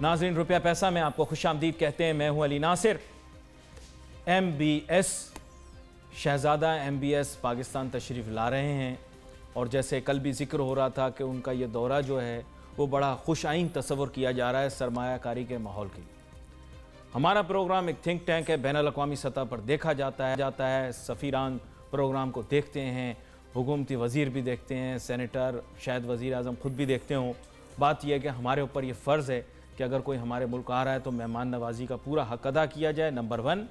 ناظرین روپیہ پیسہ میں آپ کو خوش آمدید کہتے ہیں. میں ہوں علی ناصر. ایم بی ایس شہزادہ ایم بی ایس پاکستان تشریف لا رہے ہیں اور جیسے کل بھی ذکر ہو رہا تھا کہ ان کا یہ دورہ جو ہے وہ بڑا خوش آئند تصور کیا جا رہا ہے سرمایہ کاری کے ماحول کے لیے. ہمارا پروگرام ایک تھنک ٹینک ہے, بین الاقوامی سطح پر دیکھا جاتا ہے. سفیران پروگرام کو دیکھتے ہیں, حکومتی وزیر بھی دیکھتے ہیں, سینیٹر, شاید وزیر اعظم خود بھی دیکھتے ہوں. بات یہ ہے کہ ہمارے اوپر یہ فرض ہے کہ اگر کوئی ہمارے ملک آ رہا ہے تو مہمان نوازی کا پورا حق ادا کیا جائے, نمبر 1.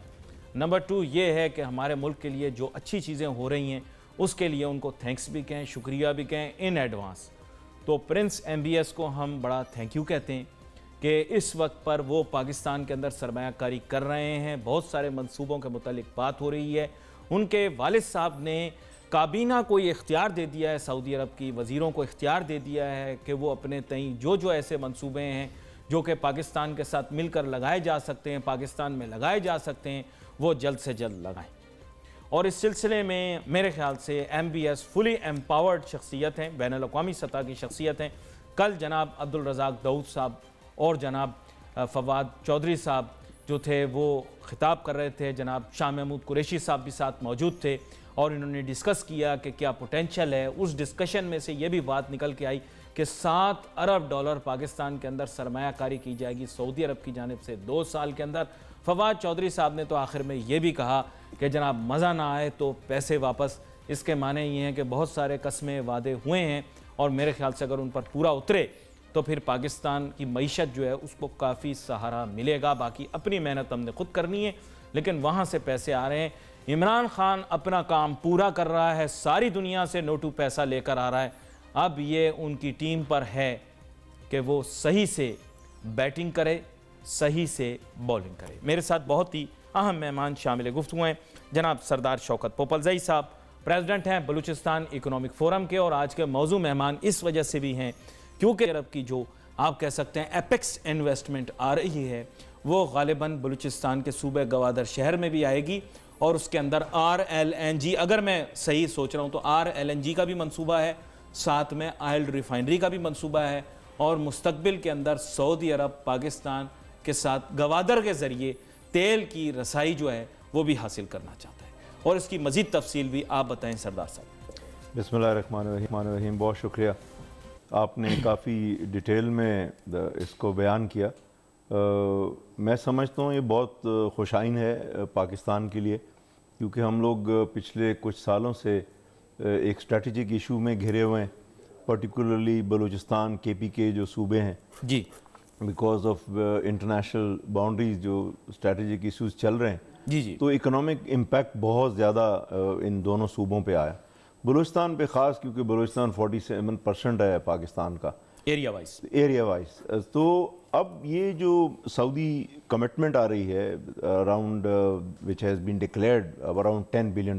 نمبر 2 یہ ہے کہ ہمارے ملک کے لیے جو اچھی چیزیں ہو رہی ہیں اس کے لیے ان کو تھینکس بھی کہیں, شکریہ بھی کہیں ان ایڈوانس. تو پرنس ایم بی ایس کو ہم بڑا تھینک یو کہتے ہیں کہ اس وقت پر وہ پاکستان کے اندر سرمایہ کاری کر رہے ہیں. بہت سارے منصوبوں کے متعلق بات ہو رہی ہے. ان کے والد صاحب نے کابینہ کو یہ اختیار دے دیا ہے, سعودی عرب کی وزیروں کو اختیار دے دیا ہے کہ وہ اپنے تئیں جو ایسے منصوبے ہیں جو کہ پاکستان کے ساتھ مل کر لگائے جا سکتے ہیں, پاکستان میں لگائے جا سکتے ہیں, وہ جلد سے جلد لگائیں. اور اس سلسلے میں میرے خیال سے ایم بی ایس فلی ایمپاورڈ شخصیت ہیں, بین الاقوامی سطح کی شخصیت ہیں. کل جناب عبدالرزاق داؤد صاحب اور جناب فواد چودھری صاحب جو تھے وہ خطاب کر رہے تھے, جناب شاہ محمود قریشی صاحب بھی ساتھ موجود تھے اور انہوں نے ڈسکس کیا کہ کیا پوٹینشل ہے. اس ڈسکشن میں سے یہ بھی بات نکل کے آئی کہ $7 ارب پاکستان کے اندر سرمایہ کاری کی جائے گی سعودی عرب کی جانب سے 2 سال کے اندر. فواد چودھری صاحب نے تو آخر میں یہ بھی کہا کہ جناب مزہ نہ آئے تو پیسے واپس. اس کے معنی یہ ہیں کہ بہت سارے قسمیں وعدے ہوئے ہیں اور میرے خیال سے اگر ان پر پورا اترے تو پھر پاکستان کی معیشت جو ہے اس کو کافی سہارا ملے گا. باقی اپنی محنت ہم نے خود کرنی ہے لیکن وہاں سے پیسے آ رہے ہیں. عمران خان اپنا کام پورا کر رہا ہے, ساری دنیا سے نوٹو پیسہ لے کر آ رہا ہے. اب یہ ان کی ٹیم پر ہے کہ وہ صحیح سے بیٹنگ کرے, صحیح سے بولنگ کرے. میرے ساتھ بہت ہی اہم مہمان شامل گفتگو ہیں. جناب سردار شوکت پوپلزئی صاحب پریزیڈنٹ ہیں بلوچستان اکنامک فورم کے, اور آج کے موضوع مہمان اس وجہ سے بھی ہیں کیونکہ عرب کی جو آپ کہہ سکتے ہیں ایپیکس انویسٹمنٹ آ رہی ہے وہ غالباً بلوچستان کے صوبہ گوادر شہر میں بھی آئے گی, اور اس کے اندر RLNG, اگر میں صحیح سوچ رہا ہوں تو RLNG کا بھی منصوبہ ہے, ساتھ میں آئل ریفائنری کا بھی منصوبہ ہے, اور مستقبل کے اندر سعودی عرب پاکستان کے ساتھ گوادر کے ذریعے تیل کی رسائی جو ہے وہ بھی حاصل کرنا چاہتا ہے. اور اس کی مزید تفصیل بھی آپ بتائیں سردار صاحب. بسم اللہ الرحمن الرحیم. بہت شکریہ, آپ نے کافی ڈیٹیل میں اس کو بیان کیا. میں سمجھتا ہوں یہ بہت خوش آئند ہے پاکستان کے لیے, کیونکہ ہم لوگ پچھلے کچھ سالوں سے ایک اسٹریٹجک ایشو میں گھرے ہوئے ہیں, پرٹیکولرلی بلوچستان KP کے جو صوبے ہیں جی, بیکاز آف انٹرنیشنل باؤنڈریز جو اسٹریٹجک ایشوز چل رہے ہیں. جی تو اکنامک امپیکٹ بہت زیادہ ان دونوں صوبوں پہ آیا, بلوچستان پہ خاص کیونکہ بلوچستان 47% ہے پاکستان کا ایریا وائز. تو اب یہ جو سعودی کمٹمنٹ آ رہی ہے around which has been declared around $10 billion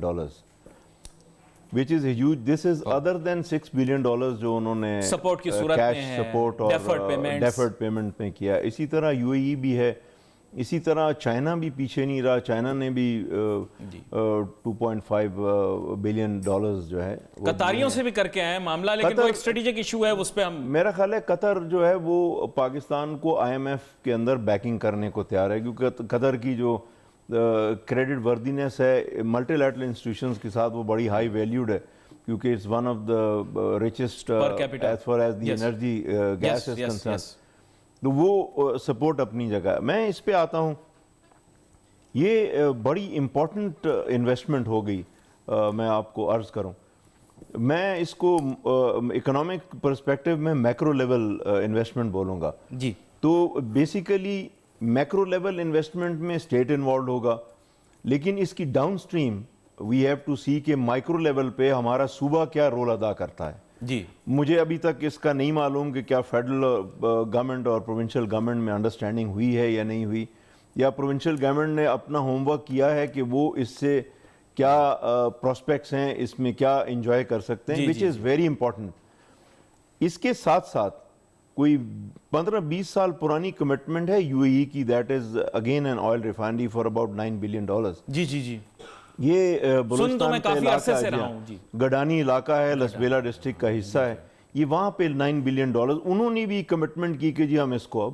which is huge. This is other than $6 billion جو انہوں نے سپورٹ کی صورت میں کیش سپورٹ اور ڈیفرڈ پیمنٹ میں کیا. اسی طرح UAE بھی ہے, اسی طرح چائنا بھی پیچھے نہیں رہا. چائنا نے بھی $2.5 بلین جو ہے قطاریوں سے بھی کر کے آئے معاملہ, لیکن وہ ایک اسٹریٹجک ایشو ہے, اس پہ ہم میرا خیال ہے قطر جو ہے وہ پاکستان کو IMF کے اندر بیکنگ کرنے کو تیار ہے, کیونکہ قطر کی جو کریڈٹ وردینس ہے ملٹی لیٹرل انسٹیٹیوشنز کے ساتھ وہ بڑی ہائی ویلیوڈ ہے, کیونکہ it's one of the richest as far as the energy gas is concern. تو وہ سپورٹ اپنی جگہ. میں اس پہ آتا ہوں, یہ بڑی امپورٹنٹ انویسٹمنٹ ہو گئی. میں آپ کو عرض کروں, میں اس کو اکنامک پرسپیکٹو میں میکرو لیول انویسٹمنٹ بولوں گا. جی, تو بیسیکلی میکرو لیول انویسٹمنٹ میں اسٹیٹ انوالوڈ ہوگا, لیکن اس کی downstream we have to see کہ مائکرو لیول پہ ہمارا صوبہ کیا رول ادا کرتا ہے. جی, مجھے ابھی تک اس کا نہیں معلوم کہ کیا فیڈرل گورنمنٹ اور پروونشل گورنمنٹ میں انڈرسٹینڈنگ ہوئی ہے یا نہیں ہوئی, یا پروونشل گورنمنٹ نے اپنا ہوم ورک کیا ہے کہ وہ اس سے کیا پراسپیکٹس ہیں, اس میں انجوائے انجوائے کر سکتے ہیں, وچ از ویری امپورٹنٹ. اس کے ساتھ ساتھ کوئی 15-20 سال پرانی کمٹمنٹ ہے UAE کی, that is again an oil refinery for about $9 billion. جی جی جی, یہ بلوچستان کا علاقہ ہے, گڈانی علاقہ ہے, لسبیلا ڈسٹرکٹ کا حصہ ہے, یہ وہاں پہ $9 بلین. انہوں نے بھی کمٹمنٹ کی کہ جی ہم اس کو اب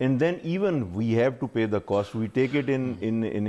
and then even we have to pay the cost. We take it in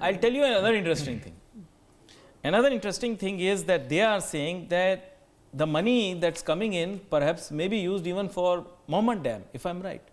I'll tell you another interesting thing. Another interesting thing is that they are saying that the money that's coming in perhaps may be used even for Mohammed Dam, if I'm right.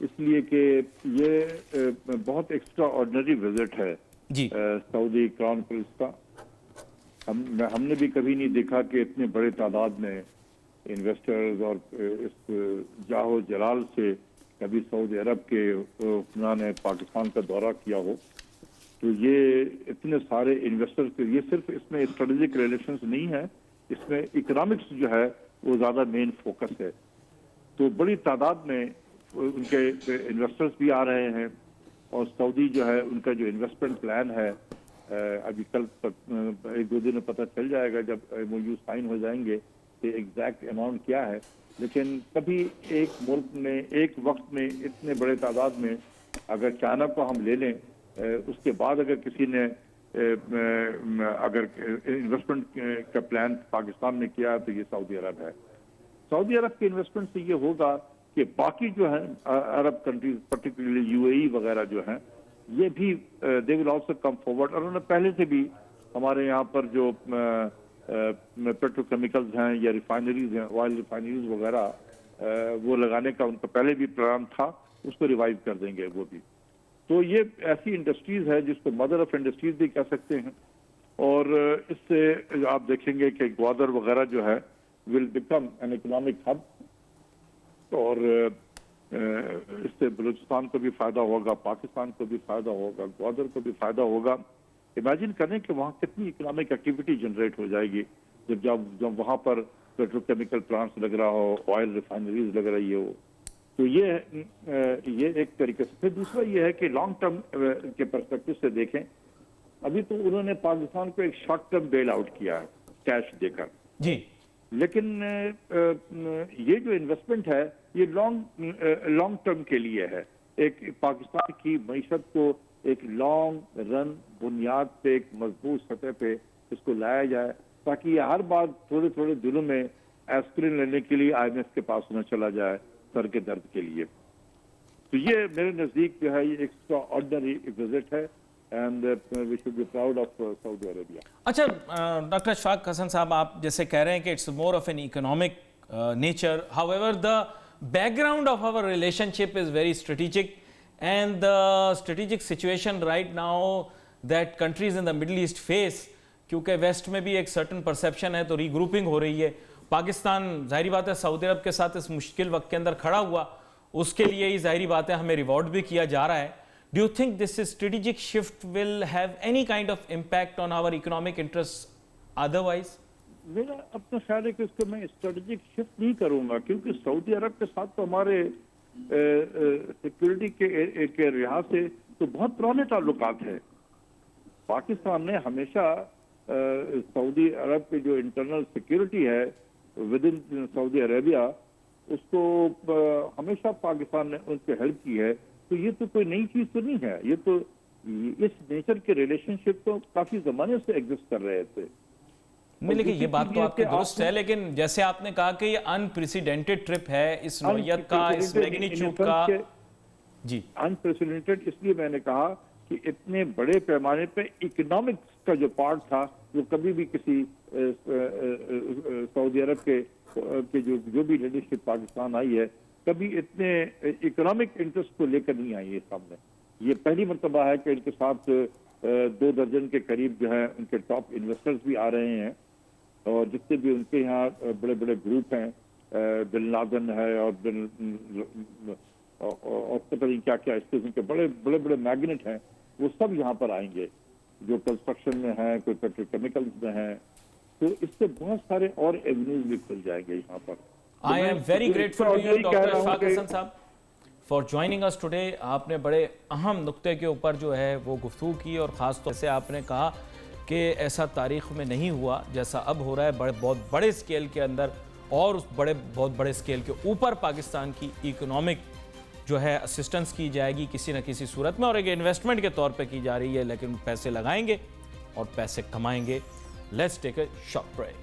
اس لیے کہ یہ بہت extra ordinary visit ہے جی سعودی crown prince کا. ہم نے بھی کبھی نہیں دیکھا کہ اتنے بڑے تعداد میں انویسٹرز اور اس جاہ و جلال سے کبھی سعودی عرب کے حکمران نے پاکستان کا دورہ کیا ہو. تو یہ اتنے سارے انویسٹرز، یہ صرف اس میں اسٹریٹجک ریلیشنز نہیں ہے، اس میں اکنامکس جو ہے وہ زیادہ مین فوکس ہے. تو بڑی تعداد میں ان کے انویسٹرز بھی آ رہے ہیں، اور سعودی جو ہے ان کا جو انویسٹمنٹ پلان ہے ابھی کل ایک دو دن میں پتہ چل جائے گا جب ایم او یو سائن ہو جائیں گے کہ ایگزیکٹ اماؤنٹ کیا ہے. لیکن کبھی ایک ملک میں ایک وقت میں اتنے بڑے تعداد میں، اگر چائنا کو ہم لے لیں، اس کے بعد اگر کسی نے اگر انویسٹمنٹ کا پلان پاکستان میں کیا تو یہ سعودی عرب ہے. سعودی عرب کے انویسٹمنٹ سے یہ ہوگا کہ باقی جو ہیں عرب کنٹریز پرٹیکولرلی یو اے ای وغیرہ جو ہیں، یہ بھی دے ول آلسو کم فارورڈ. اور انہوں نے پہلے سے بھی ہمارے یہاں پر جو پیٹرو کیمیکلز ہیں یا ریفائنریز ہیں، آئل ریفائنریز وغیرہ، وہ لگانے کا ان کا پہلے بھی پلان تھا، اس کو ریوائیو کر دیں گے وہ بھی. تو یہ ایسی انڈسٹریز ہے جس کو مدر آف انڈسٹریز بھی کہہ سکتے ہیں. اور اس سے آپ دیکھیں گے کہ گوادر وغیرہ جو ہے will become an economic hub, اور اس سے بلوچستان کو بھی فائدہ ہوگا، پاکستان کو بھی فائدہ ہوگا، گوادر کو بھی فائدہ ہوگا. امیجن کریں کہ وہاں کتنی اکنامک ایکٹیویٹی جنریٹ ہو جائے گی جب وہاں پر پیٹرو کیمیکل پلانٹس لگ رہا ہو، آئل ریفائنریز لگ رہی ہو. تو یہ ایک طریقے سے. پھر دوسرا یہ ہے کہ لانگ ٹرم کے پرسپیکٹو سے دیکھیں، ابھی تو انہوں نے پاکستان کو ایک شارٹ ٹرم بیل آؤٹ کیا ہے کیش دے کر جی، لیکن یہ جو انویسٹمنٹ ہے یہ لانگ ٹرم کے لیے ہے. ایک پاکستان کی معیشت کو ایک لانگ رن بنیاد پہ ایک مضبوط سطح پہ اس کو لایا جائے، تاکہ یہ ہر بار تھوڑے تھوڑے دنوں میں ایسپرین لینے کے لیے آئی ایم ایف کے پاس نہ چلا جائے سر کے درد کے لیے. تو یہ میرے نزدیک جو ہے یہ ایکسٹرا آرڈنری وزٹ ہے، and we should be proud of Saudi Arabia. اچھا ڈاکٹر اشفاق حسن صاحب، آپ جیسے کہہ رہے ہیں کہ it's more of an economic nature, however the background of our relationship is very strategic, and the strategic situation right now that countries in the Middle East face, کیونکہ west میں بھی ایک certain perception ہے تو ری grouping ہو رہی ہے. پاکستان ظاہری بات ہے سعودی عرب کے ساتھ اس مشکل وقت کے اندر کھڑا ہوا، اس کے لیے ہی ظاہری بات ہے ہمیں ریوارڈ بھی کیا جا رہا ہے. Do you think this strategic shift will have any kind of impact on our economic interests otherwise? میرا اپنا خیال ہے کہ اس کو میں اسٹریٹجک شفٹ نہیں کروں گا، کیونکہ سعودی عرب کے ساتھ تو ہمارے سیکورٹی کے لحاظ سے تو بہت پرانے تعلقات ہیں. پاکستان نے ہمیشہ سعودی عرب کی جو انٹرنل سیکورٹی ہے ود ان سعودی عربیہ، اس کو ہمیشہ پاکستان نے ان سے ہیلپ کی ہے. تو یہ تو کوئی نئی چیز تو نہیں ہے، یہ تو اس نیچر کے ریلیشن شپ تو کافی زمانے سے ایگزسٹ کر رہے تھے. لیکن یہ بات تو آپ کی درست ہے، لیکن جیسے آپ نے کہا کہ یہ انپریسیڈنٹڈ ٹرپ ہے اس نوعیت کا، اس میگنیچیوڈ کا. جی انپریسیڈنٹڈ اس لیے میں نے کہا کہ اتنے بڑے پیمانے پہ اکنامکس کا جو پارٹ تھا وہ کبھی بھی کسی سعودی عرب کے جو بھی لیڈرشپ پاکستان آئی ہے کبھی اتنے اکنامک انٹرسٹ کو لے کر نہیں آئی ہے سامنے. یہ پہلی مرتبہ ہے کہ ان کے ساتھ 2 درجن کے قریب جو ہے ان کے ٹاپ انویسٹرز بھی آ رہے ہیں، اور جتنے بھی ان کے یہاں بڑے بڑے گروپ ہیں، بن لادن ہے اور پتہ نہیں کیا کیا اس قسم کے بڑے بڑے میگنیٹ ہیں، وہ سب یہاں پر آئیں گے، جو کنسٹرکشن میں ہیں، کوئی پیٹرو کیمیکلز میں ہیں. تو اس سے بہت سارے اور ایونیوز بھی کھل جائیں گے یہاں پر. I am very grateful to you, Dr. Ashfaq Hasan صاحب, for joining us today. آپ نے بڑے اہم نقطے کے اوپر جو ہے وہ گفتگو کی، اور خاص طور سے آپ نے کہا کہ ایسا تاریخ میں نہیں ہوا جیسا اب ہو رہا ہے بہت بڑے اسکیل کے اندر، اور اس بہت بڑے اسکیل کے اوپر پاکستان کی اکنامک جو ہے اسسٹنس کی جائے گی کسی نہ کسی صورت میں، اور ایک انویسٹمنٹ کے طور پہ کی جا رہی ہے، لیکن پیسے لگائیں گے اور پیسے کمائیں گے. Let's take a short break.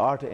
8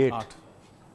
8।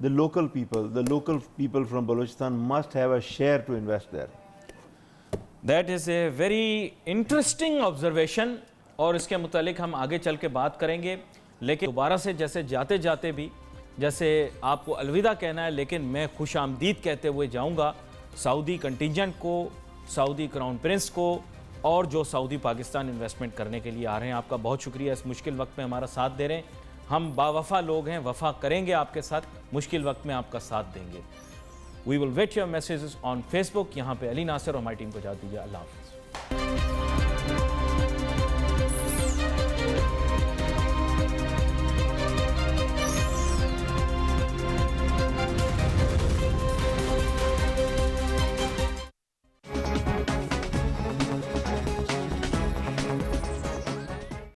the local people from Balochistan must have a share to invest there. That is a very interesting observation, اور اس کے متعلق ہم آگے چل کے بات کریں گے. لیکن دوبارہ سے جیسے جاتے جاتے بھی جیسے آپ کو الوداع کہنا ہے، لیکن میں خوش آمدید کہتے ہوئے جاؤں گا سعودی کنٹینجنٹ کو، سعودی کراؤن پرنس کو، اور جو سعودی پاکستان انویسٹمنٹ کرنے کے لیے آ رہے ہیں. آپ کا بہت شکریہ اس مشکل وقت میں ہمارا ساتھ دے رہے ہیں. ہم باوفا لوگ ہیں، وفا کریں گے آپ کے ساتھ، مشکل وقت میں آپ کا ساتھ دیں گے. We will wait your messages on Facebook. یہاں پہ علی ناصر اور ہماری ٹیم کو اجازت دیجیے. اللہ حافظ.